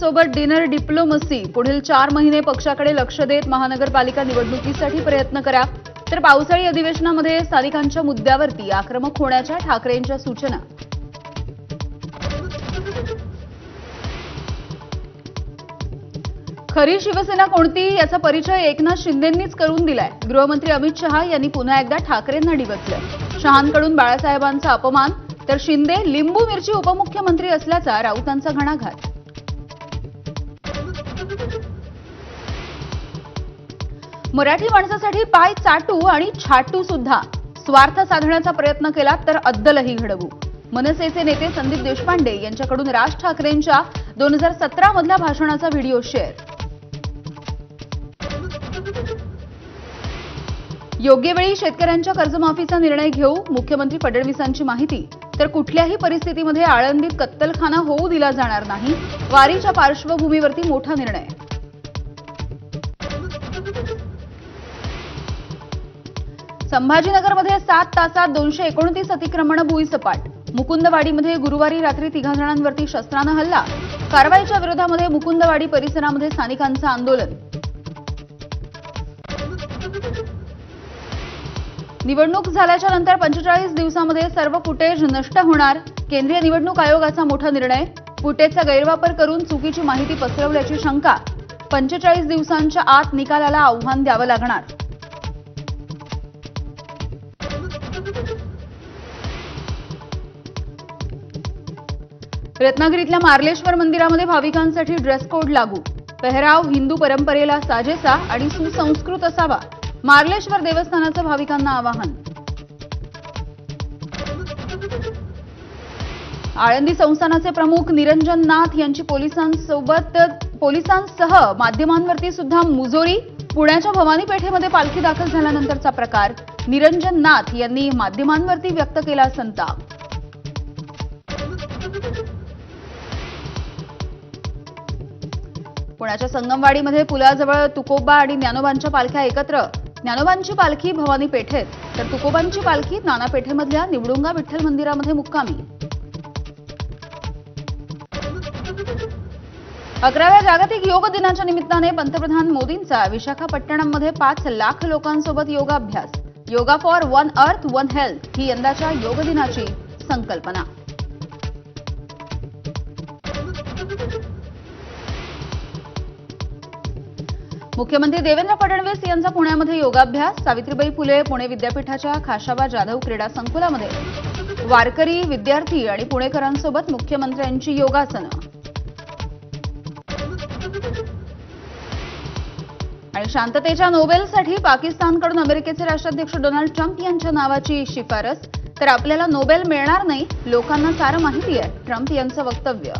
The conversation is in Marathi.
स्थानिकांसोबत डिनर डिप्लोमसी। पुढील 4 महिने पक्षाकडे लक्ष देत महानगरपालिका निवडणुकीसाठी प्रयत्न करा। तर पावसाळी अधिवेशनामध्ये स्थानिकांच्या मुद्द्यावरती आक्रमक होण्याच्या ठाकरेंच्या सूचना। खरी शिवसेना कोणती याचा परिचय एकनाथ शिंदेंनीच करून दिलाय। गृहमंत्री अमित शहा यांनी पुन्हा एकदा ठाकरेंना डिवचलं। शहांकडून बाळासाहेबांचा अपमान, तर शिंदे लिंबू मिरची उपमुख्यमंत्री असल्याचा राऊतांचा घणाघात। मराठी माणसासाठी पाय चाटू आणि छाटू सुद्धा। स्वार्थ साधण्याचा प्रयत्न केला तर अद्दलही घडवू। मनसेचे नेते संदीप देशपांडे यांच्याकडून राज ठाकरेंच्या 2017 मधल्या भाषणाचा व्हिडिओ शेअर। योग्य वेळी शेतकऱ्यांच्या कर्जमाफीचा निर्णय घेऊ, मुख्यमंत्री फडणवीसांची माहिती। तर कुठल्याही परिस्थितीमध्ये आळंदीत कत्तलखाना होऊ दिला जाणार नाही, वारीच्या पार्श्वभूमीवरती मोठा निर्णय। संभाजीनगरमध्ये 7 तासात 229 अतिक्रमण भुईसपाट। मुकुंदवाडीमध्ये गुरुवारी रात्री 3 जणांवरती शस्त्रानं हल्ला। कारवाईच्या विरोधामध्ये मुकुंदवाडी परिसरामध्ये स्थानिकांचं आंदोलन। निवडणूक झाल्याच्या नंतर 45 दिवसांमध्ये सर्व फुटेज नष्ट होणार। केंद्रीय निवडणूक आयोगाचा मोठा निर्णय। फुटेजचा गैरवापर करून चुकीची माहिती पसरवल्याची शंका। 45 दिवसांच्या आत निकालाला आव्हान द्यावं लागणार। रत्नागिरीतल्या मार्लेश्वर मंदिरामध्ये भाविकांसाठी ड्रेस कोड लागू। पेहराव हिंदू परंपरेला साजेसा आणि सुसंस्कृत असावा, मार्लेश्वर देवस्थानाचं भाविकांना आवाहन। आळंदी संस्थानाचे प्रमुख निरंजन नाथ यांची पोलिसांसह माध्यमांवरती सुद्धा मुजोरी। पुण्याच्या भवानी पेठेमध्ये पालखी दाखल झाल्यानंतरचा प्रकार। निरंजन नाथ यांनी माध्यमांवरती व्यक्त केला संताप। पुण्याच्या संगमवाडीमध्ये पुलाजवळ तुकोबा आणि ज्ञानोबांच्या पालख्या एकत्र। ज्ञानोबांची पालखी भवानी पेठेत, तर तुकोबांची पालखी नाना पेठेमधल्या निवडुंगा विठ्ठल मंदिरामध्ये मुक्कामी। 11व्या जागतिक योग दिनाच्या निमित्ताने पंतप्रधान मोदींचा विशाखापट्टणममध्ये 5 लाख लोकांसोबत योगाभ्यास। Yoga for one earth one health ही यंदाच्या योग दिनाची संकल्पना। मुख्यमंत्री देवेंद्र फडणवीस यांचा पुण्यामध्ये योगाभ्यास। सावित्रीबाई फुले पुणे विद्यापीठाच्या खाशाबा जाधव क्रीडा संकुलामध्ये वारकरी, विद्यार्थी आणि पुणेकरांसोबत मुख्यमंत्र्यांची योगासनं। आणि शांततेच्या नोबेलसाठी पाकिस्तानकडून अमेरिकेचे राष्ट्राध्यक्ष डोनाल्ड ट्रम्प यांच्या नावाची शिफारस। तर आपल्याला नोबेल मिळणार नाही, लोकांना सारं माहिती आहे, ट्रम्प यांचं वक्तव्य।